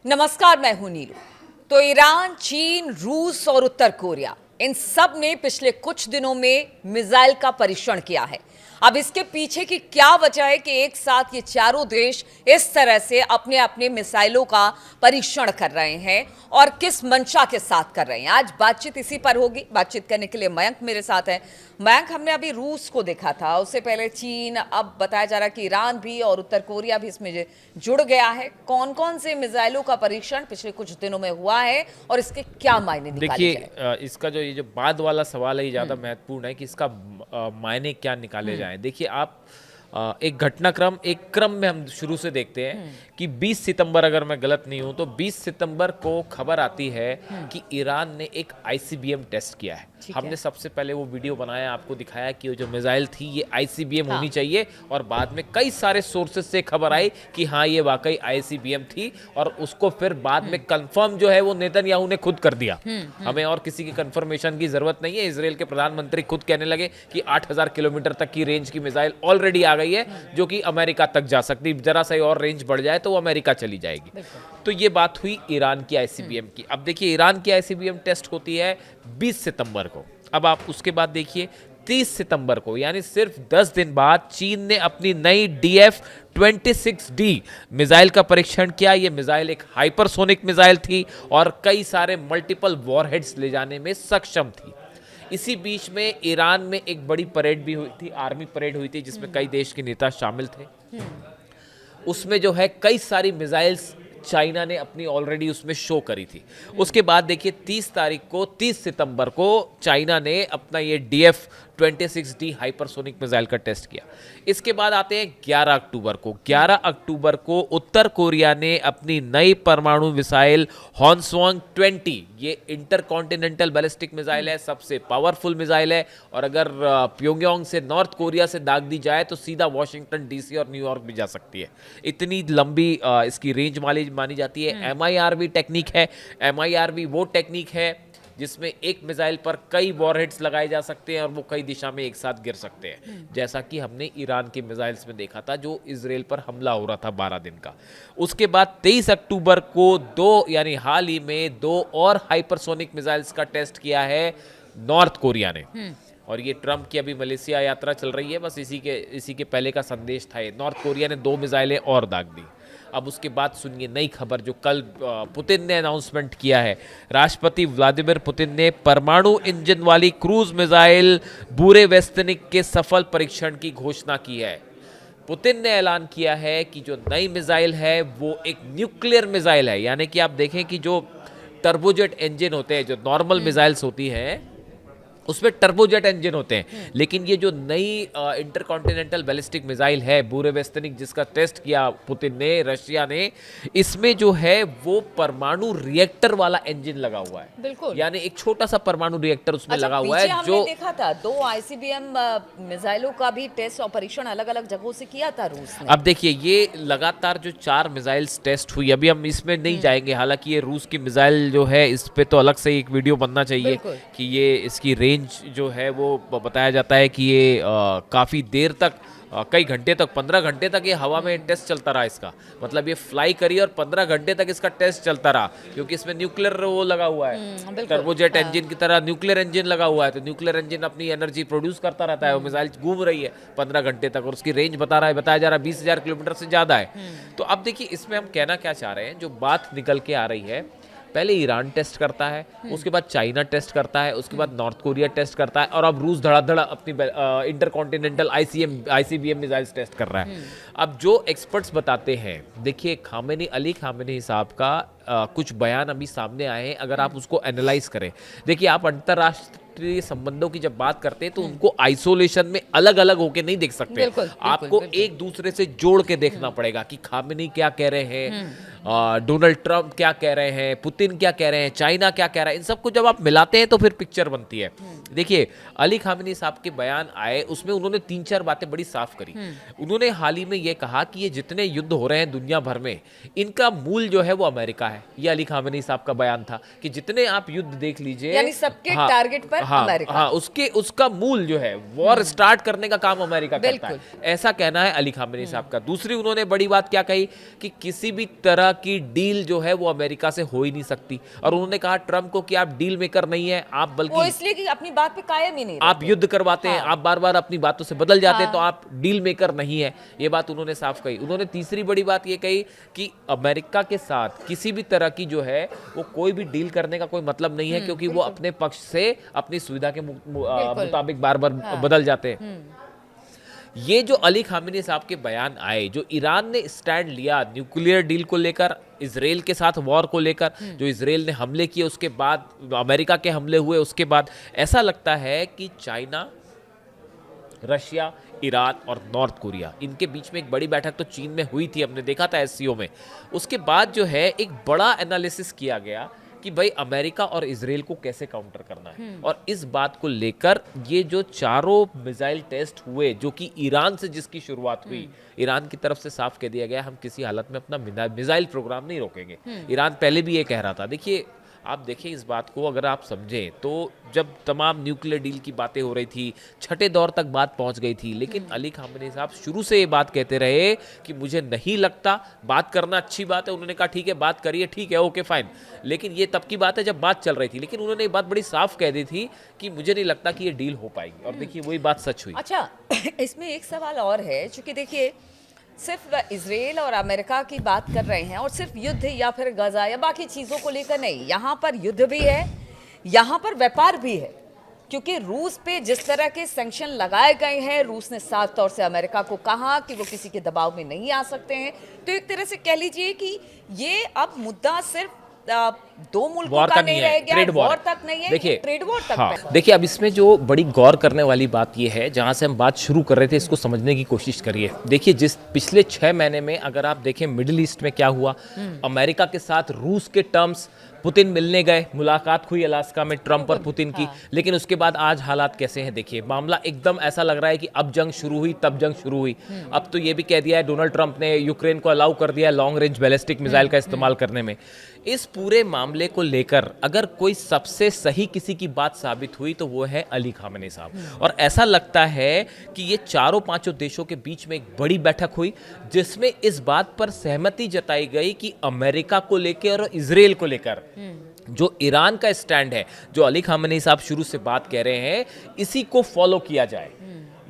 नमस्कार, मैं हूं नीलू। तो ईरान, चीन, रूस और उत्तर कोरिया, इन सब ने पिछले कुछ दिनों में मिसाइल का परीक्षण किया है। अब इसके पीछे की क्या वजह है कि एक साथ ये चारों देश इस तरह से अपने अपने मिसाइलों का परीक्षण कर रहे हैं और किस मंशा के साथ कर रहे हैं? आज बातचीत इसी पर होगी। बातचीत करने के लिए मयंक मेरे साथ है। मयंक, हमने अभी रूस को देखा था, उससे पहले चीन, अब बताया जा रहा है कि ईरान भी और उत्तर कोरिया भी इसमें जुड़ गया है। कौन कौन से मिसाइलों का परीक्षण पिछले कुछ दिनों में हुआ है और इसके क्या मायने निकाले जाए? देखिए, इसका जो ये जो बाद वाला सवाल है ये ज़्यादा महत्वपूर्ण है कि इसका मायने क्या निकाले जाएं। देखिए, आप एक घटनाक्रम, एक क्रम में हम शुरू से देखते हैं कि 20 सितंबर, अगर मैं गलत नहीं हूं तो 20 सितंबर को खबर आती है कि ईरान ने एक आईसीबीएम टेस्ट किया है। हमने सबसे पहले वो वीडियो बनाया, आपको दिखाया कि वो जो मिसाइल थी ये आईसीबीएम होनी चाहिए, और बाद में कई सारे सोर्सेज से खबर आई कि हाँ, ये वाकई आईसीबीएम थी, और उसको फिर बाद में कंफर्म जो है वो नेतन्याहू ने खुद कर दिया। हमें और किसी की कंफर्मेशन की जरूरत नहीं है। इजराइल के प्रधानमंत्री खुद कहने लगे कि 8000 किलोमीटर तक की रेंज की मिसाइल ऑलरेडी आ गई है, जो कि अमेरिका तक जा सकती। जरा सा और रेंज बढ़ जाए तो वो अमेरिका चली जाएगी। तो ये बात हुई ईरान की आईसीबीएम की। अब देखिए, ईरान की आईसीबीएम टेस्ट होती है 20 सितंबर को। अब आप उसके बाद देखिए 30 सितंबर को, यानी सिर्फ 10 दिन बाद, चीन ने अपनी नई DF-26D मिसाइल का परीक्षण किया। ये मिसाइल एक हाइपरसोनिक मिसाइल थी और कई सारे मल्टीपल वॉरहेड्स ले जाने में सक्षम थी। इसी बीच में ईरान में एक बड़ी परेड भी हुई थी, आर्मी परेड हुई थी, जिसमें कई देश के नेता शामिल थे। उसमें जो है कई सारी मिसाइल्स चाइना ने अपनी ऑलरेडी उसमें शो करी थी। उसके बाद देखिए 30 सितंबर को चाइना ने अपना ये DF-26D हाइपरसोनिक मिसाइल का टेस्ट किया। इसके बाद आते हैं 11 अक्टूबर को। 11 अक्टूबर को उत्तर कोरिया ने अपनी नई परमाणु मिसाइल हॉन्सवांग 20, ये इंटरकॉन्टिनेंटल बैलिस्टिक मिसाइल है, सबसे पावरफुल मिसाइल है, और अगर प्योंगयांग से, नॉर्थ कोरिया से दाग दी जाए तो सीधा वॉशिंगटन डीसी और न्यूयॉर्क भी जा सकती है। इतनी लंबी इसकी रेंज मानी जाती है। MIRV टेक्निक है। MIRV वो टेक्निक है जिसमें एक मिसाइल पर कई वॉरहेड्स लगाए जा सकते हैं और वो कई दिशा में एक साथ गिर सकते हैं, जैसा कि हमने ईरान के मिसाइल्स में देखा था जो इजराइल पर हमला हो रहा था 12 दिन का। उसके बाद 23 अक्टूबर को यानी हाल ही में दो और हाइपरसोनिक मिसाइल्स का टेस्ट किया है नॉर्थ कोरिया ने। और ये ट्रंप की अभी मलेशिया यात्रा चल रही है, बस इसी के पहले का संदेश था। नॉर्थ कोरिया ने 2 मिसाइलें और दाग दी। अब उसके बाद सुनिए नई खबर जो कल पुतिन ने अनाउंसमेंट किया है। राष्ट्रपति व्लादिमीर पुतिन ने परमाणु इंजन वाली क्रूज मिसाइल बुरेवेस्तनिक के सफल परीक्षण की घोषणा की है। पुतिन ने ऐलान किया है कि जो नई मिसाइल है वो एक न्यूक्लियर मिसाइल है, यानी कि आप देखें कि जो टर्बोजेट इंजन होते हैं, जो नॉर्मल मिसाइल्स होती हैं उसमें टर्बोजेट इंजन होते हैं, लेकिन ये जो नई इंटरकॉन्टिनेंटल बैलिस्टिक मिसाइल है बुरेवेस्तनिक, जिसका टेस्ट किया पुतिन ने, रशिया ने, इसमें जो है वो परमाणु रिएक्टर वाला इंजन लगा हुआ है। बिल्कुल, यानी एक छोटा सा परमाणु रिएक्टर उसमें लगा हुआ है। जो देखा था 2 आईसीबीएम मिसाइलों का भी टेस्ट और परीक्षण अलग अलग जगहों से किया था रूस ने। अब देखिए, ये लगातार जो 4 मिसाइल्स टेस्ट हुई, अभी हम इसमें नहीं जाएंगे, हालांकि ये रूस की मिसाइल जो है इस पे तो अलग से एक वीडियो बनना चाहिए कि ये इसकी रेंज जो है वो बताया जाता है कि ये काफ़ी देर तक, कई घंटे तक, 15 घंटे तक ये हवा में टेस्ट चलता रहा इसका। मतलब ये फ्लाई करी और 15 घंटे तक इसका टेस्ट चलता रहा, क्योंकि इसमें न्यूक्लियर वो लगा हुआ है, टर्बोजेट इंजन की तरह न्यूक्लियर इंजन लगा हुआ है। तो न्यूक्लियर इंजन अपनी एनर्जी प्रोड्यूस करता रहता है। वो मिसाइल घूम रही है 15 घंटे तक, और उसकी रेंज बताया जा रहा है 20,000 किलोमीटर से ज़्यादा है। तो अब देखिए, इसमें हम कहना क्या चाह रहे हैं, जो बात निकल के आ रही है, पहले ईरान टेस्ट करता है, उसके बाद चाइना टेस्ट करता है, उसके बाद नॉर्थ कोरिया टेस्ट करता है, और अब रूस धड़ाधड़ अपनी इंटरकॉन्टिनेंटल आईसीबीएम मिसाइल्स टेस्ट कर रहा है। अब जो एक्सपर्ट्स बताते हैं, देखिए अली खामेनी साहब का कुछ बयान अभी सामने आए हैं। अगर आप उसको एनालाइज करें, देखिए आप अंतरराष्ट्रीय संबंधों की जब बात करते हैं तो उनको आइसोलेशन में अलग अलग होके नहीं देख सकते। आपको एक दूसरे से जोड़ के देखना पड़ेगा कि खामेनी क्या कह रहे हैं, डोनाल्ड ट्रंप क्या कह रहे हैं, पुतिन क्या कह रहे हैं, चाइना क्या कह रहा है। इन सबको जब आप मिलाते हैं तो फिर पिक्चर बनती है। देखिए, अली खामेनी साहब के बयान आए, उसमें उन्होंने 3-4 बातें बड़ी साफ करी। उन्होंने हाल ही में ये कहा कि ये जितने युद्ध हो रहे हैं दुनिया भर में, इनका मूल जो है वो अमेरिका है। है, ये अली खामेनी साहब का बयान था कि जितने आप युद्ध देख लीजिए, यानी सबके टारगेट पर अमेरिका। हाँ, उसका मूल जो है वॉर स्टार्ट करने का काम अमेरिका करता है, ऐसा कहना है अली खामेनी साहब का। दूसरी उन्होंने बड़ी बात क्या कही कि किसी भी तरह की डील जो है वो अमेरिका से हो ही नहीं सकती, और उन्होंने कहा ट्रम्प को कि आप डील मेकर नहीं है, आप बल्कि वो इसलिए कि अपनी बात पे कायम ही नहीं रहते। आप युद्ध करवाते हैं, आप बार बार अपनी बातों से बदल जाते हैं, तो आप डील मेकर नहीं है, ये बात उन्होंने साफ कही। उन्होंने तीसरी बड़ी बात ये कही कि अमेरिका के साथ किसी भी तरह की जो है वो कोई भी डील करने का कोई मतलब नहीं है, क्योंकि वो अपने पक्ष से अपनी सुविधा के मुताबिक बार बार बदल जाते हैं। ये जो अली खामेनी साहब के बयान आए, जो ईरान ने स्टैंड लिया न्यूक्लियर डील को लेकर, इजराइल के साथ वॉर को लेकर, जो इजराइल ने हमले किए उसके बाद, अमेरिका के हमले हुए उसके बाद, ऐसा लगता है कि चाइना, रशिया, ईरान और नॉर्थ कोरिया, इनके बीच में एक बड़ी बैठक तो चीन में हुई थी, हमने देखा था एससीओ में। उसके बाद जो है एक बड़ा एनालिसिस किया गया कि भाई अमेरिका और इजराइल को कैसे काउंटर करना है, और इस बात को लेकर ये जो चारों मिसाइल टेस्ट हुए, जो कि ईरान से जिसकी शुरुआत हुई, ईरान की तरफ से साफ कह दिया गया हम किसी हालत में अपना मिसाइल प्रोग्राम नहीं रोकेंगे। ईरान पहले भी ये कह रहा था। देखिए, आप देखें इस बात को, अगर आप समझें तो जब तमाम न्यूक्लियर डील की बातें हो रही थी, छठे दौर तक बात पहुंच गई थी, लेकिन अली खामेनी साहब शुरू से ये बात कहते रहे कि मुझे नहीं लगता, बात करना अच्छी बात है, उन्होंने कहा ठीक है बात करिए, ठीक है, ओके फाइन, लेकिन ये तब की बात है जब बात चल रही थी, लेकिन उन्होंने ये बात बड़ी साफ कह दी थी कि मुझे नहीं लगता कि ये डील हो पाएगी, और देखिए वही बात सच हुई। अच्छा, इसमें एक सवाल और है, चूंकि देखिए सिर्फ इजराइल और अमेरिका की बात कर रहे हैं, और सिर्फ युद्ध या फिर गजा या बाकी चीज़ों को लेकर नहीं, यहाँ पर युद्ध भी है, यहाँ पर व्यापार भी है, क्योंकि रूस पे जिस तरह के सैंक्शन लगाए गए हैं, रूस ने साफ तौर से अमेरिका को कहा कि वो किसी के दबाव में नहीं आ सकते हैं। तो एक तरह से कह लीजिए कि ये अब मुद्दा सिर्फ दो मुल्कों का नहीं रह गया, ट्रेड वॉर तक नहीं है, देखिए, ट्रेड वॉर तक हाँ, देखिए अब इसमें जो बड़ी गौर करने वाली बात ये है, जहां से हम बात शुरू कर रहे थे, इसको समझने की कोशिश करिए। देखिए, जिस पिछले 6 महीने में अगर आप देखें मिडिल ईस्ट में क्या हुआ, अमेरिका के साथ रूस के टर्म्स, पुतिन मिलने गए, मुलाकात हुई अलास्का में ट्रम्प और पुतिन की, लेकिन उसके बाद आज हालात कैसे हैं देखिए, मामला एकदम ऐसा लग रहा है कि अब जंग शुरू हुई तब जंग शुरू हुई। अब तो ये भी कह दिया है डोनाल्ड ट्रंप ने, यूक्रेन को अलाउ कर दिया लॉन्ग रेंज बैलिस्टिक मिसाइल का इस्तेमाल करने में। इस पूरे मामले को लेकर अगर कोई सबसे सही किसी की बात साबित हुई तो वो है अली खामेनी साहब, और ऐसा लगता है कि ये चारों पांचों देशों के बीच में एक बड़ी बैठक हुई, जिसमें इस बात पर सहमति जताई गई कि अमेरिका को लेकर और इजराइल को लेकर जो ईरान का स्टैंड है, जो अली खामेनी साहब शुरू से बात कह रहे हैं, इसी को फॉलो किया जाए।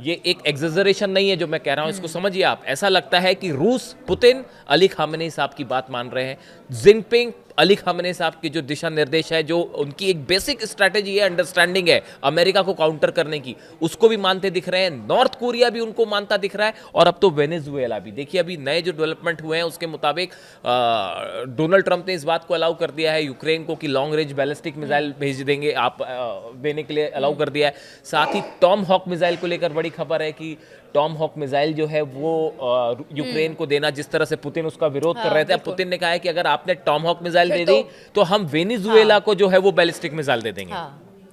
ये एक एग्जेजरेशन नहीं है जो मैं कह रहा हूं, इसको समझिए आप। ऐसा लगता है कि रूस, पुतिन अली खामेनी साहब की बात मान रहे हैं, जिनपिंग अली खामेनी साहब की जो दिशा निर्देश है, जो उनकी एक बेसिक स्ट्रैटेजी है, अंडरस्टैंडिंग है अमेरिका को काउंटर करने की, उसको भी मानते दिख रहे हैं। नॉर्थ कोरिया भी उनको मानता दिख रहा है, और अब तो वेनेजुएला भी। देखिए, अभी नए जो डेवलपमेंट हुए हैं उसके मुताबिक डोनाल्ड ट्रंप ने इस बात को अलाउ कर दिया है यूक्रेन को कि लॉन्ग रेंज बैलिस्टिक मिसाइल भेज देंगे, आप देने के लिए अलाउ कर दिया है। साथ ही टॉम हॉक मिसाइल को लेकर बड़ी खबर है कि टॉम हॉक मिसाइल जो है वो यूक्रेन को देना, जिस तरह से पुतिन उसका विरोध कर रहे थे, पुतिन ने कहा है कि अगर आपने टॉम हॉक मिसाइल दे दी तो हम वेनेजुएला को जो है वो बैलिस्टिक मिसाइल दे देंगे।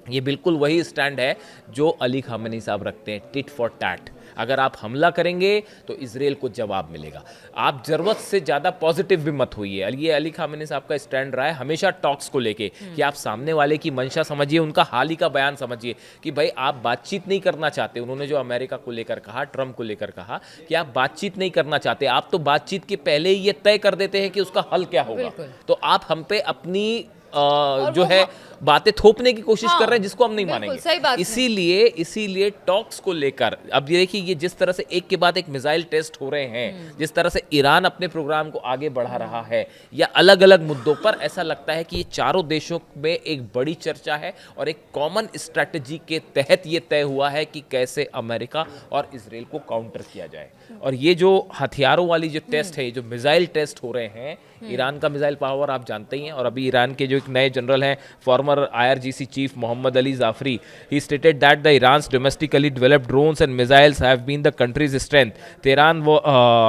ये बिल्कुल वही स्टैंड है जो अली खामेनी साहब रखते हैं, टिट फॉर टैट। अगर आप हमला करेंगे तो इजराइल को जवाब मिलेगा। आप जरूरत से ज़्यादा पॉजिटिव भी मत होइए। ये अली खामेनी साहब का स्टैंड रहा है हमेशा टॉक्स को लेके कि आप सामने वाले की मंशा समझिए, उनका हाल ही का बयान समझिए कि भाई आप बातचीत नहीं करना चाहते। उन्होंने जो अमेरिका को लेकर कहा, ट्रंप को लेकर कहा कि आप बातचीत नहीं करना चाहते, आप तो बातचीत के पहले ही ये तय कर देते हैं कि उसका हल क्या होगा। तो आप हम पे अपनी जो है बातें थोपने की कोशिश कर रहे हैं, जिसको हम नहीं मानेंगे। इसीलिए टॉक्स को लेकर अब ये देखिए, ये जिस तरह से एक के बाद एक मिसाइल टेस्ट हो रहे हैं, जिस तरह से ईरान अपने प्रोग्राम को आगे बढ़ा रहा है, या अलग अलग मुद्दों पर, ऐसा लगता है कि ये चारों देशों में एक बड़ी चर्चा है और एक कॉमन स्ट्रैटेजी के तहत ये तय हुआ है कि कैसे अमेरिका और इजराइल को काउंटर किया जाए। और ये जो हथियारों वाली जो टेस्ट है, जो मिसाइल टेस्ट हो रहे हैं, ईरान का मिसाइल पावर आप जानते ही हैं, और अभी ईरान के जो एक नए जनरल हैं, former IRGC chief Mohammad Ali Jafari, he stated that the Iran's domestically developed drones and missiles have been the country's strength. Tehran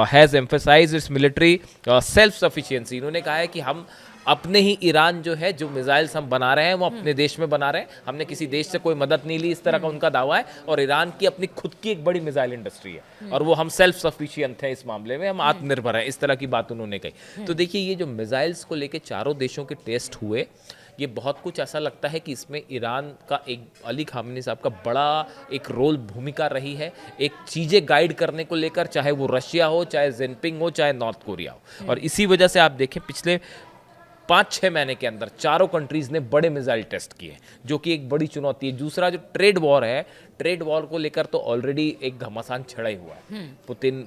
has emphasized its military self-sufficiency. इन्होंने कहा है कि हम अपने ही ईरान जो है, जो मिसाइल्स हम बना रहे हैं वो अपने देश में बना रहे हैं, हमने किसी देश से कोई मदद नहीं ली, इस तरह का उनका दावा है। और ईरान की अपनी खुद की एक बड़ी मिसाइल इंडस्ट्री है, और वो हम सेल्फ सफिशिएंट हैं इस मामले में, हम आत्मनिर्भर हैं, इस तरह की बात उन्होंने कही। तो देखिए, ये जो मिसाइल्स को लेके चारों देशों के टेस्ट हुए, ये बहुत कुछ ऐसा लगता है कि इसमें ईरान का एक अली खामेनी साहब का बड़ा एक रोल भूमिका रही है, एक चीज़ें गाइड करने को लेकर, चाहे वो रशिया हो, चाहे जिनपिंग हो, चाहे नॉर्थ कोरिया हो। और इसी वजह से आप देखें पिछले 5-6 महीने के अंदर चारों कंट्रीज़ ने बड़े मिसाइल टेस्ट किए, जो कि एक बड़ी चुनौती है। दूसरा जो ट्रेड वॉर है, ट्रेड वॉर को लेकर तो ऑलरेडी एक घमासान छिड़ा ही हुआ है। पुतिन,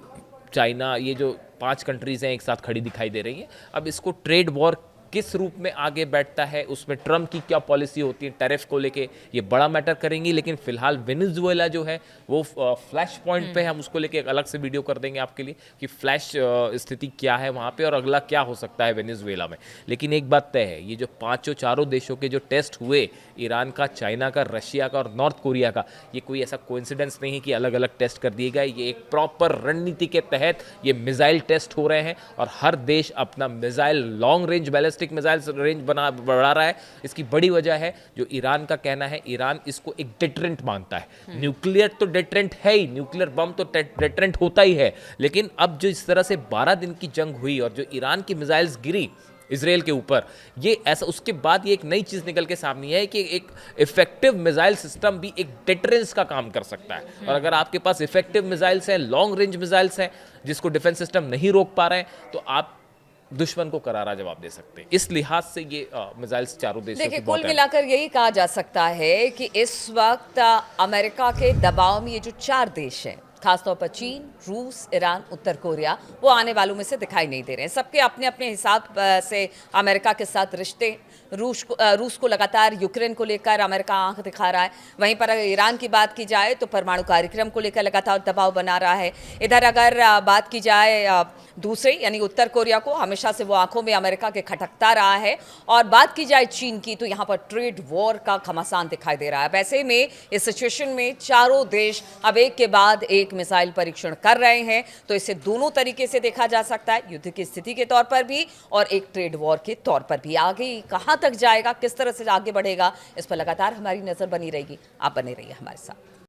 चाइना, ये जो 5 कंट्रीज़ हैं एक साथ खड़ी दिखाई दे रही हैं। अब इसको ट्रेड वॉर किस रूप में आगे बैठता है, उसमें ट्रम्प की क्या पॉलिसी होती है टैरिफ को लेके, ये बड़ा मैटर करेंगी। लेकिन फिलहाल वेनेजुएला जो है वो फ्लैश पॉइंट पे है, हम उसको लेके एक अलग से वीडियो कर देंगे आपके लिए कि फ्लैश स्थिति क्या है वहाँ पे और अगला क्या हो सकता है वेनेजुएला में। लेकिन एक बात तय है, ये जो चारों देशों के जो टेस्ट हुए, ईरान का, चाइना का, रशिया का और नॉर्थ कोरिया का, ये कोई ऐसा कोइंसिडेंस नहीं है कि अलग अलग टेस्ट कर दिए गए। ये एक प्रॉपर रणनीति के तहत ये मिसाइल टेस्ट हो रहे हैं और हर देश अपना missile, long range ballistic missile range बढ़ा रहा है। इसकी बड़ी वजह है जो ईरान का कहना है, ईरान इसको एक डेटरेंट मानता है। न्यूक्लियर तो डेटरेंट है ही, न्यूक्लियर बम तो डेटरेंट होता ही है। लेकिन अब जो इस तरह से 12 दिन की जंग हुई और जो ईरान की मिसाइल्स गिरी इजराइल के ऊपर, ये ऐसा, उसके बाद ये एक नई चीज़ निकल के सामने है कि एक इफेक्टिव मिसाइल सिस्टम भी एक डेटरेंस का काम कर सकता है। और अगर आपके पास इफेक्टिव मिसाइल्स हैं, लॉन्ग रेंज मिसाइल्स हैं, जिसको डिफेंस सिस्टम नहीं रोक पा रहे हैं, तो आप दुश्मन को करारा जवाब दे सकते हैं। इस लिहाज से ये मिसाइल्स चारों देशों देखिए, की कुल मिलाकर यही कहा जा सकता है कि इस वक्त अमेरिका के दबाव में ये जो 4 देश हैं, खासतौर पर चीन, रूस, ईरान, उत्तर कोरिया, वो आने वालों में से दिखाई नहीं दे रहे हैं। सबके अपने अपने हिसाब से अमेरिका के साथ रिश्ते, रूस को लगातार यूक्रेन को लेकर अमेरिका आंख दिखा रहा है। वहीं पर अगर ईरान की बात की जाए तो परमाणु कार्यक्रम को लेकर लगातार दबाव बना रहा है। इधर अगर बात की जाए दूसरे यानी उत्तर कोरिया को, हमेशा से वो आंखों में अमेरिका के खटकता रहा है। और बात की जाए चीन की, तो यहाँ पर ट्रेड वॉर का घमासान दिखाई दे रहा है। वैसे में इस सिचुएशन में चारों देश अब एक के बाद एक मिसाइल परीक्षण कर रहे हैं, तो इसे दोनों तरीके से देखा जा सकता है, युद्ध की स्थिति के तौर पर भी और एक ट्रेड वॉर के तौर पर भी। आगे कहां तक जाएगा, किस तरह से आगे बढ़ेगा, इस पर लगातार हमारी नजर बनी रहेगी। आप बने रहिए हमारे साथ।